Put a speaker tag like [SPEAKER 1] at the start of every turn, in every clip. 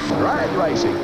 [SPEAKER 1] Drag racing.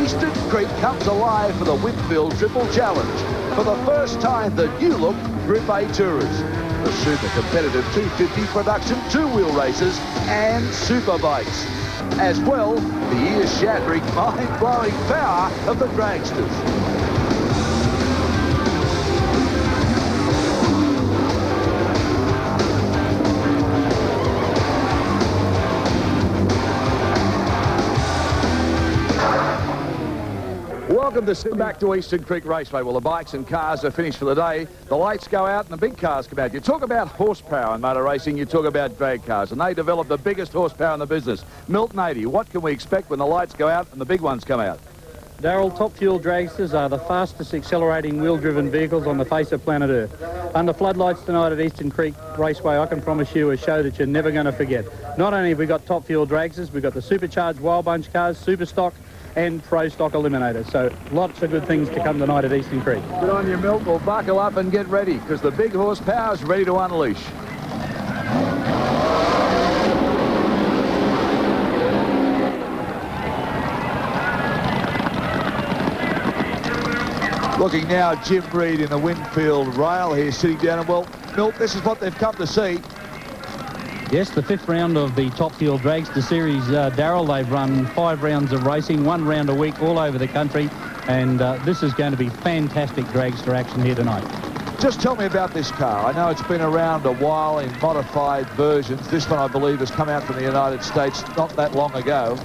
[SPEAKER 1] Eastern Creek comes alive for the Winfield Triple Challenge. For the first time, the new look Group A Tourers. The super competitive 250 production two-wheel races and super bikes. As well, the ear-shattering, mind-blowing power of the dragsters. Welcome back to Eastern Creek Raceway. Well, the bikes and cars are finished for the day. The lights go out and the big cars come out. You talk about horsepower in motor racing, you talk about drag cars, and they develop the biggest horsepower in the business. Milton 80, what can we expect when the lights go out and the big ones come out?
[SPEAKER 2] Darryl, top fuel dragsters are the fastest accelerating wheel-driven vehicles on the face of planet Earth. Under floodlights tonight at Eastern Creek Raceway, I can promise you a show that you're never going to forget. Not only have we got top fuel dragsters, we've got the supercharged Wild Bunch cars, super stock, and pro stock eliminators. So lots of good things to come tonight at Eastern Creek.
[SPEAKER 1] Good on you, Milt. Well, buckle up and get ready, because the big horsepower is ready to unleash. Looking now, Jim Reed in the Winfield rail here, sitting down. And well, Milt, this is what they've come to see.
[SPEAKER 2] Yes, the fifth round of the Top Fuel Dragster Series, Darryl. They've run 5 rounds of racing, 1 round a week all over the country, and this is going to be fantastic dragster action here tonight.
[SPEAKER 1] Just tell me about this car. I know it's been around a while in modified versions. This one, I believe, has come out from the United States not that long ago.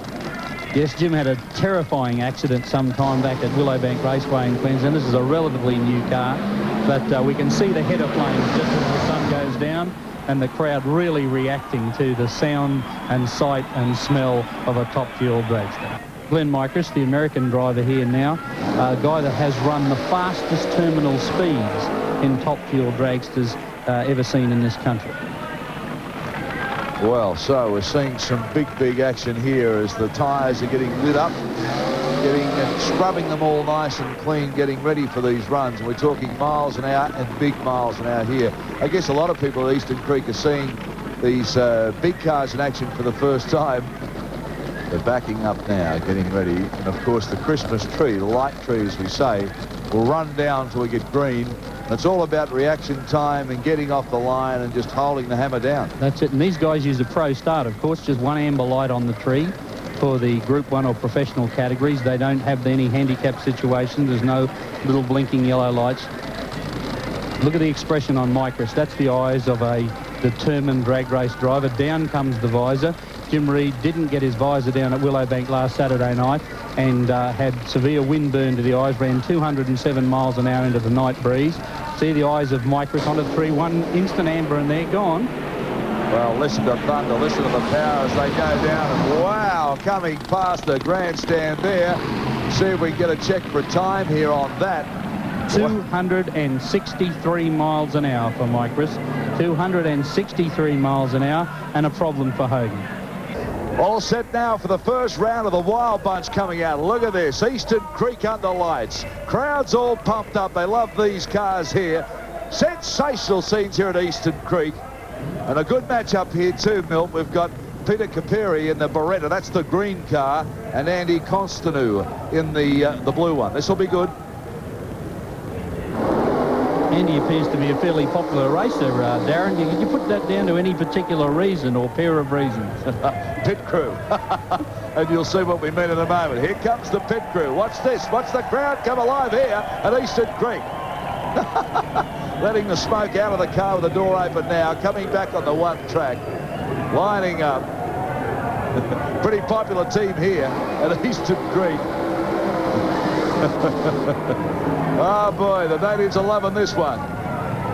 [SPEAKER 2] Yes, Jim had a terrifying accident some time back at Willowbank Raceway in Queensland. This is a relatively new car, but we can see the header flames just as the sun goes down, and the crowd really reacting to the sound and sight and smell of a top fuel dragster. Glenn Micris, the American driver here now, a guy that has run the fastest terminal speeds in top fuel dragsters ever seen in this country.
[SPEAKER 1] Well, so we're seeing some big action here as the tyres are getting lit up, scrubbing them all nice and clean, getting ready for these runs. And we're talking miles an hour and big miles an hour here. I guess a lot of people at Eastern Creek are seeing these big cars in action for the first time. They're backing up now, getting ready. And of course, the Christmas tree, the light tree, as we say, will run down till we get green. It's all about reaction time and getting off the line and just holding the hammer down.
[SPEAKER 2] That's it. And these guys use a pro start, of course, just one amber light on the tree for the Group 1 or professional categories. They don't have any handicap situations. There's no little blinking yellow lights. Look at the expression on Micris. That's the eyes of a determined drag race driver. Down comes the visor. Jim Reed didn't get his visor down at Willowbank last Saturday night and had severe wind burn to the eyes, ran 207 miles an hour into the night breeze. See the eyes of Micris onto the tree, one instant amber and they're gone.
[SPEAKER 1] Well, listen to thunder, listen to the power as they go down. And wow, coming past the grandstand there. See if we can get a check for time here on that.
[SPEAKER 2] 263 miles an hour for Micris, 263 miles an hour, and a problem for Hogan.
[SPEAKER 1] All set now for the first round of the Wild Bunch coming out. Look at this, Eastern Creek under lights. Crowds all pumped up. They love these cars here. Sensational scenes here at Eastern Creek. And a good match up here too, Milt. We've got Peter Caperi in the Beretta, that's the green car, and Andy Constanou in the blue one. This will be good.
[SPEAKER 2] Andy appears to be a fairly popular racer, Darren. Can you put that down to any particular reason or pair of reasons?
[SPEAKER 1] Pit crew. And you'll see what we mean in a moment. Here comes the pit crew. Watch this. Watch the crowd come alive here at Eastern Creek. Letting the smoke out of the car with the door open now. Coming back on the one track. Lining up. Pretty popular team here at Eastern Creek. Oh boy, the natives are loving this one.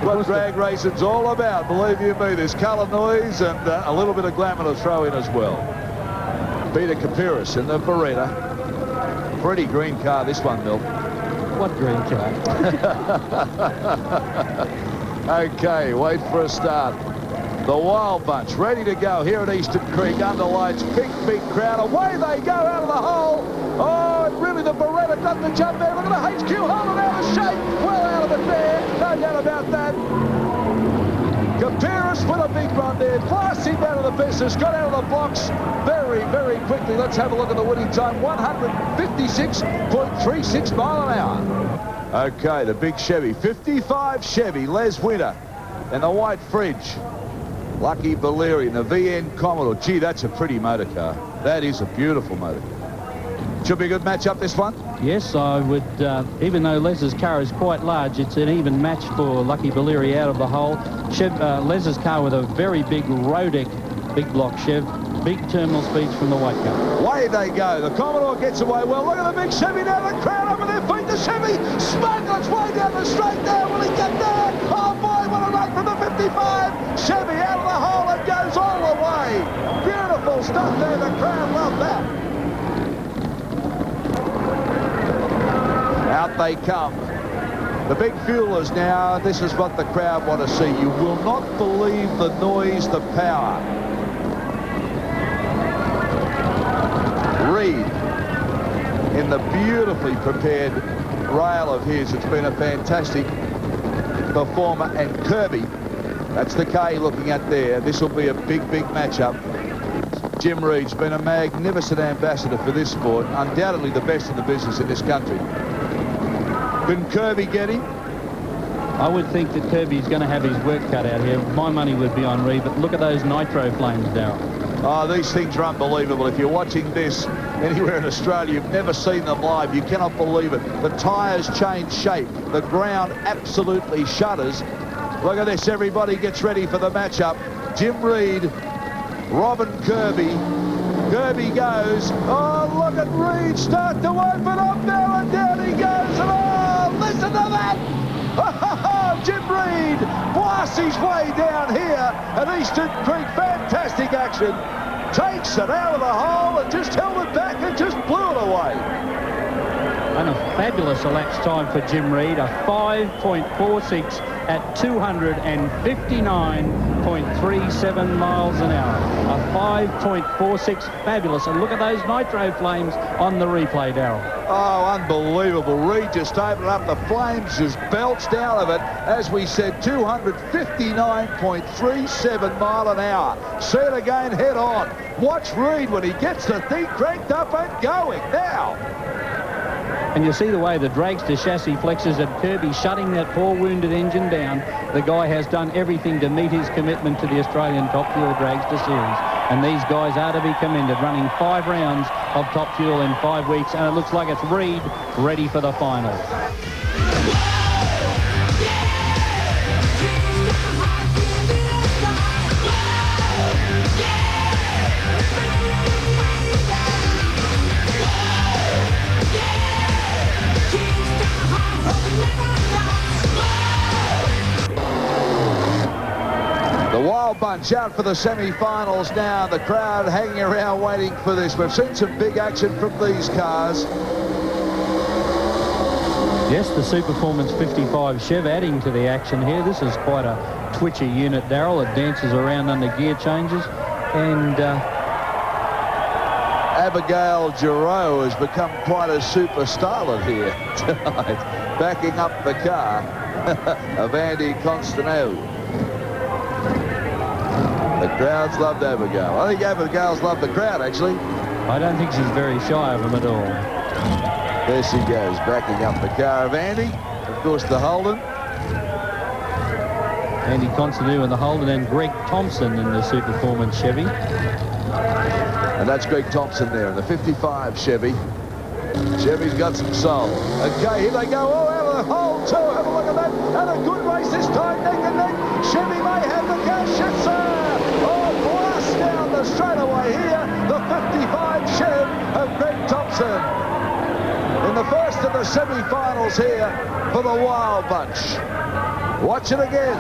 [SPEAKER 1] What drag racing's all about, believe you me. There's colour noise and a little bit of glamour to throw in as well. Peter Capiris in the Beretta. Pretty green car, this one, Milt.
[SPEAKER 2] What green car?
[SPEAKER 1] Okay, wait for a start. The Wild Bunch ready to go here at Eastern Creek under lights. Big crowd. Away they go out of the hole. Oh, and really the Beretta done the jump there. Look at the HQ holding out of shape. Well out of it there. No doubt about that. Capiris on there, blasting out of the business, got out of the blocks very, very quickly. Let's have a look at the winning time, 156.36 mile an hour. Okay, the big Chevy, 55 Chevy, Les Winter, and the white fridge, Lucky Valeri, and the VN Commodore. Gee, that's a pretty motor car. That is a beautiful motor car. Should be a good match-up, this one.
[SPEAKER 2] Yes, I would, even though Les's car is quite large, it's an even match for Lucky Valeri out of the hole. Les's car with a very big Rodec big block Chev, big terminal speeds from the white car.
[SPEAKER 1] Away they go. The Commodore gets away well. Look at the big Chevy now. The crowd up at their feet. The Chevy smuggles way down the straight there. Will he get there? Oh, boy, what a run from the 55. Chevy out of the hole and goes all the way. Beautiful stuff there. The crowd love that. Out they come. The big fuelers now. This is what the crowd want to see. You will not believe the noise, the power. Reed in the beautifully prepared rail of his. It's been a fantastic performer. And Kirby, that's the K looking at there. This will be a big, big matchup. Jim Reed's been a magnificent ambassador for this sport. Undoubtedly the best in the business in this country. Can Kirby get him?
[SPEAKER 2] I would think that Kirby's going to have his work cut out here. My money would be on Reed, but look at those nitro flames, Darryl.
[SPEAKER 1] Oh, these things are unbelievable. If you're watching this anywhere in Australia, you've never seen them live. You cannot believe it. The tyres change shape. The ground absolutely shudders. Look at this. Everybody gets ready for the matchup. Jim Reed, Robin Kirby. Kirby goes. Oh, look at Reed start to open up now, and down he goes. And oh, listen to that. Oh, Jim Reed blasts his way down here at Eastern Creek. Fantastic action. Takes it out of the hole and just held it back and just blew it away.
[SPEAKER 2] And a fabulous elapsed time for Jim Reed, a 5.46 at 259.37 miles an hour. A 5.46, fabulous. And look at those nitro flames on the replay, Darryl.
[SPEAKER 1] Oh, unbelievable. Reed just opened up. The flames just belched out of it. As we said, 259.37 mile an hour. See it again head on. Watch Reed when he gets the thing cranked up and going now.
[SPEAKER 2] And you see the way the dragster chassis flexes at Kirby, shutting that poor wounded engine down. The guy has done everything to meet his commitment to the Australian Top Fuel Dragster Series. And these guys are to be commended, running 5 rounds of Top Fuel in 5 weeks. And it looks like it's Reed ready for the final.
[SPEAKER 1] The Wild Bunch out for the semi-finals now. The crowd hanging around waiting for this. We've seen some big action from these cars.
[SPEAKER 2] Yes, the Superformance 55 Chev adding to the action here. This is quite a twitchy unit, Darryl. It dances around under gear changes. And
[SPEAKER 1] Abigail Giroux has become quite a super starlet here tonight, backing up the car of Andy Constanelli. The crowd's loved Abigail. I think Abigail's loved the crowd, actually.
[SPEAKER 2] I don't think she's very shy of them at all.
[SPEAKER 1] There she goes, backing up the car of Andy. Of course, the Holden.
[SPEAKER 2] Andy Constantine in the Holden and Greg Thompson in the Superformance Chevy.
[SPEAKER 1] And that's Greg Thompson there in the 55 Chevy. Chevy's got some soul. Okay, here they go. Oh, out of the hole, too. Have a look at that. And a good race this time, neck and neck. Chevy may have the car. Shit, sir. Oh, blast down the straightaway here. The 55 Chev of Greg Thompson. In the first of the semi-finals here for the Wild Bunch. Watch it again.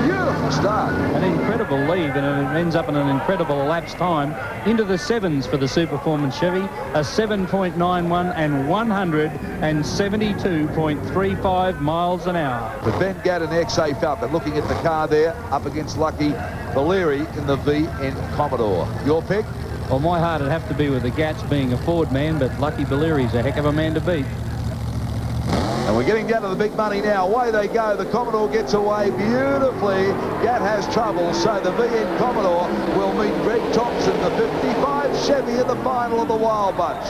[SPEAKER 1] Beautiful start.
[SPEAKER 2] An incredible lead, and it ends up in an incredible elapsed time into the 7s for the Superformance Chevy. A 7.91 and 172.35 miles an hour.
[SPEAKER 1] But Ben Gadd and XA Falcon looking at the car there up against Lucky Valeri in the VN Commodore. Your pick?
[SPEAKER 2] Well, my heart would have to be with the Gats, being a Ford man, but Lucky Valeri's a heck of a man to beat.
[SPEAKER 1] And we're getting down to the big money now. Away they go. The Commodore gets away beautifully. Gat has trouble, so the VN Commodore will meet Greg Thompson, the 55 Chevy, in the final of the Wild Bunch.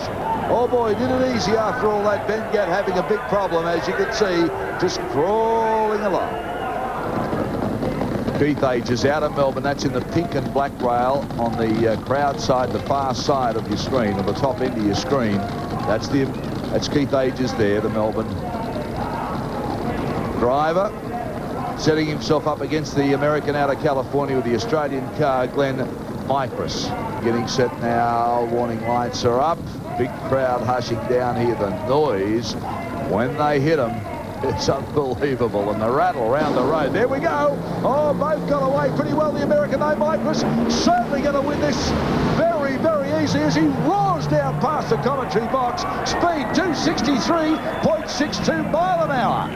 [SPEAKER 1] Oh boy, did it easy after all that. Ben Gat having a big problem, as you can see, just crawling along. Keith Ages out of Melbourne. That's in the pink and black rail on the crowd side, the far side of your screen, or the top end of your screen. That's Keith Ages there, the Melbourne driver, setting himself up against the American out of California with the Australian car, Glenn Micris. Getting set now. Warning lights are up. Big crowd hushing down here. The noise when they hit them, it's unbelievable. And the rattle around the road. There we go. Oh, both got away pretty well. The American named Micris certainly going to win this very, very easy as he roars down past the commentary box. Speed 263.62 mile an hour.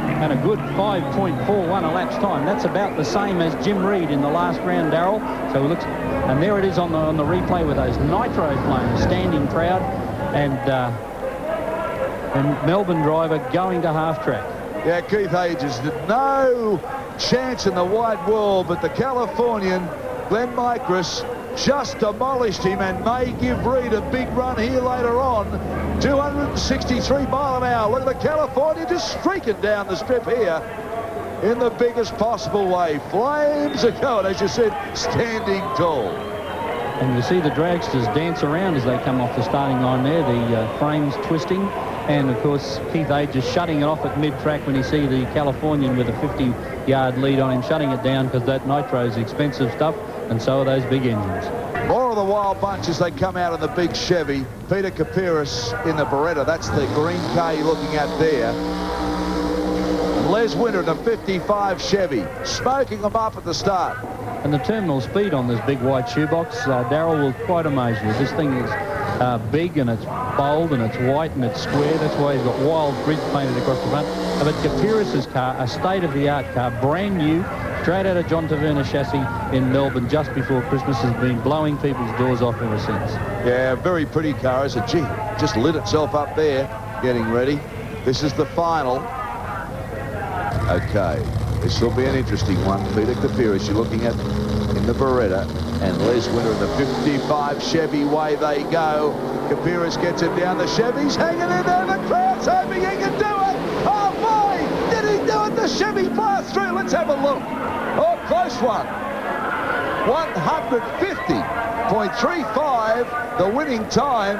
[SPEAKER 2] And a good 5.41 elapsed time. That's about the same as Jim Reed in the last round, Darrell. So it looks, and there it is on the replay with those nitro flames, standing crowd, and Melbourne driver going to half track.
[SPEAKER 1] Yeah, Keith Ages did no chance in the wide world, but the Californian Glenn Micris just demolished him and may give Reed a big run here later on. 263 mile an hour. Look at the California just streaking down the strip here in the biggest possible way. Flames are going, as you said, standing tall.
[SPEAKER 2] And you see the dragsters dance around as they come off the starting line there, the frames twisting. And, of course, Keith Ages shutting it off at mid-track when you see the Californian with a 50-yard lead on him, shutting it down because that nitro is expensive stuff, and so are those big engines.
[SPEAKER 1] More of the Wild Bunch as they come out in the big Chevy. Peter Kapiris in the Beretta. That's the green car you're looking at there. And Les Winter in the 55 Chevy, smoking them up at the start.
[SPEAKER 2] And the terminal speed on this big white shoebox, Darrell, will quite amaze you. This thing is big, and it's bold, and it's white, and it's square. That's why he's got wild grids painted across the front. But Kapiris' car, a state-of-the-art car, brand new, straight out of John Taverner chassis in Melbourne just before Christmas, has been blowing people's doors off ever since.
[SPEAKER 1] Yeah, very pretty car. It's a G. Just lit itself up there, getting ready. This is the final. Okay, this will be an interesting one. Peter Kapiris, you're looking at in the Beretta, and Les Winter in the 55 Chevy. Way they go. Kapiris gets it down. The Chevy's hanging in there. The crowd's hoping he can do it. Oh boy, did he do it? The Chevy blast through. Let's have a look. Oh, close one. 150.35, the winning time.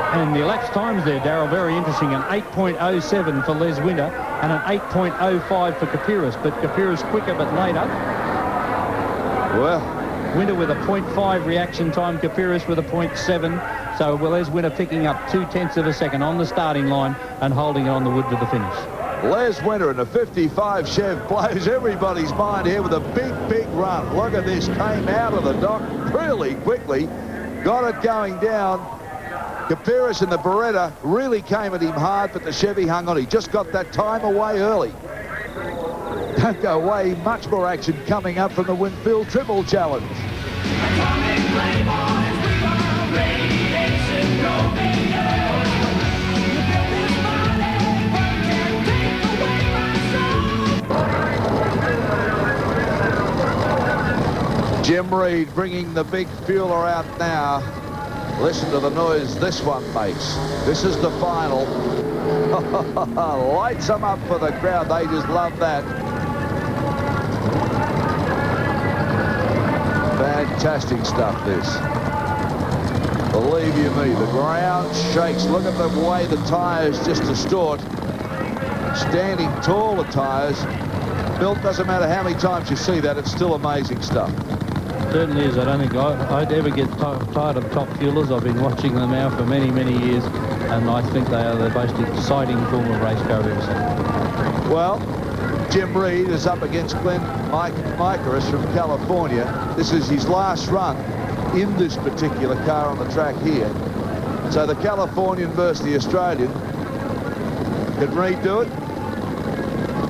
[SPEAKER 2] And the elapsed times there, Darrell, very interesting. An 8.07 for Les Winter and an 8.05 for Kapiris. But Kapiris quicker but later.
[SPEAKER 1] Well,
[SPEAKER 2] Winter with a 0.5 reaction time, Kapiris with a 0.7. So Les Winter picking up 0.2 of a second on the starting line and holding it on the wood to the finish.
[SPEAKER 1] Les Winter in the 55 Chev blows everybody's mind here with a big run. Look at this. Came out of the dock really quickly. Got it going down. Kapiris in the Beretta really came at him hard, but the Chevy hung on. He just got that time away early. Don't go away. Much more action coming up from the Winfield Triple Challenge. Jim Reed bringing the big fueler out now. Listen to the noise this one makes. This is the final. Lights them up for the crowd. They just love that. Fantastic stuff, this. Believe you me, the ground shakes. Look at the way the tyres just distort. Standing tall, the tyres. Milt, doesn't matter how many times you see that, it's still amazing stuff.
[SPEAKER 2] Certainly is. I don't think I'd ever get tired of top fuelers. I've been watching them now for many years, and I think they are the most exciting form of race car I've ever seen.
[SPEAKER 1] Well, Jim Reed is up against Glenn Micris from California. This is his last run in this particular car on the track here. So the Californian versus the Australian. Can Reed do it?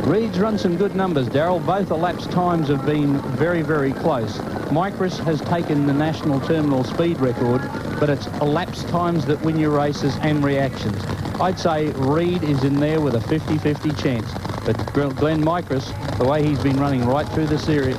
[SPEAKER 2] Reed's run some good numbers, Darryl. Both elapsed times have been very, very close. Micros has taken the national terminal speed record, but it's elapsed times that win your races and reactions. I'd say Reed is in there with a 50-50 chance. But Glenn Micros, the way he's been running right through the series,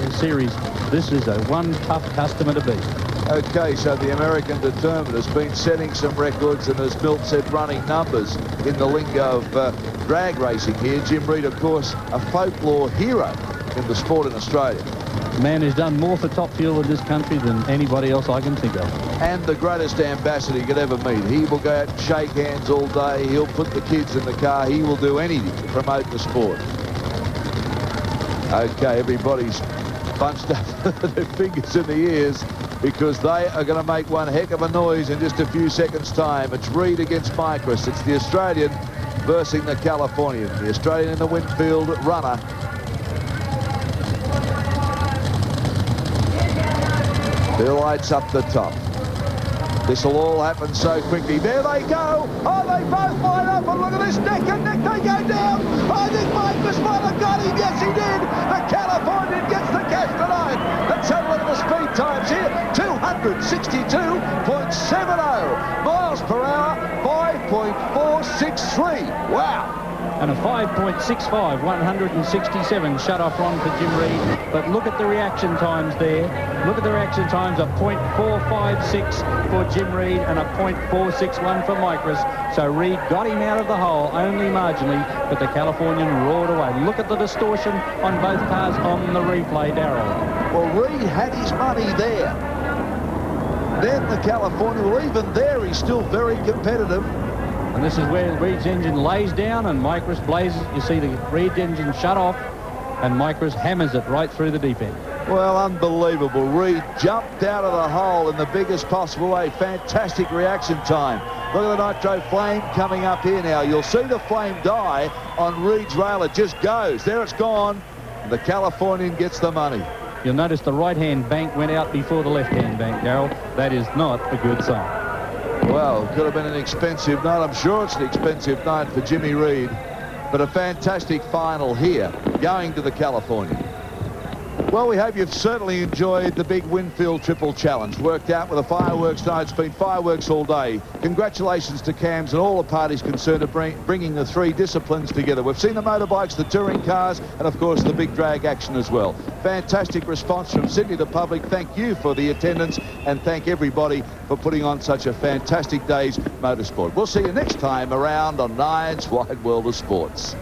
[SPEAKER 2] this is a one tough customer to beat.
[SPEAKER 1] Okay, so the American Determined has been setting some records and, as Milt said, running numbers in the lingo of drag racing here. Jim Reed, of course, a folklore hero in the sport in Australia.
[SPEAKER 2] The man who's done more for Top Fuel in this country than anybody else I can think of.
[SPEAKER 1] And the greatest ambassador you could ever meet. He will go out and shake hands all day. He'll put the kids in the car. He will do anything to promote the sport. Okay, everybody's bunched up their fingers in the ears, because they are going to make one heck of a noise in just a few seconds' time. It's Reed against Micros. It's the Australian versus the Californian. The Australian in the Winfield runner. The lights up the top. This will all happen so quickly. There they go. Oh, they both line up, and look at this, neck and neck, they go down. I think Micros might have got him. Yes, he did. The Californian gets the cash tonight. Let's have a look at the speed times here. 262.70 miles per hour, 5.463. Wow.
[SPEAKER 2] And a 5.65, 167 shut-off run for Jim Reed. But look at the reaction times there. Look at the reaction times, a 0.456 for Jim Reed and a 0.461 for Micros. So Reed got him out of the hole only marginally, but the Californian roared away. Look at the distortion on both cars on the replay, Darryl.
[SPEAKER 1] Well, Reed had his money there. Then the Californian, well, even there, he's still very competitive.
[SPEAKER 2] And this is where Reed's engine lays down and Micros blazes. You see the Reed engine shut off and Micros hammers it right through the deep end.
[SPEAKER 1] Well, unbelievable. Reed jumped out of the hole in the biggest possible way. Fantastic reaction time. Look at the nitro flame coming up here now. You'll see the flame die on Reed's rail. It just goes. There it's gone. The Californian gets the money.
[SPEAKER 2] You'll notice the right-hand bank went out before the left-hand bank, Darryl. That is not a good sign.
[SPEAKER 1] Well, it could have been an expensive night. I'm sure it's an expensive night for Jimmy Reed. But a fantastic final here, going to the Californian. Well, we hope you've certainly enjoyed the big Winfield Triple Challenge. Worked out with the fireworks night. It's been fireworks all day. Congratulations to CAMS and all the parties concerned of bringing the three disciplines together. We've seen the motorbikes, the touring cars, and of course the big drag action as well. Fantastic response from Sydney, the public. Thank you for the attendance, and thank everybody for putting on such a fantastic day's motorsport. We'll see you next time around on Nine's Wide World of Sports.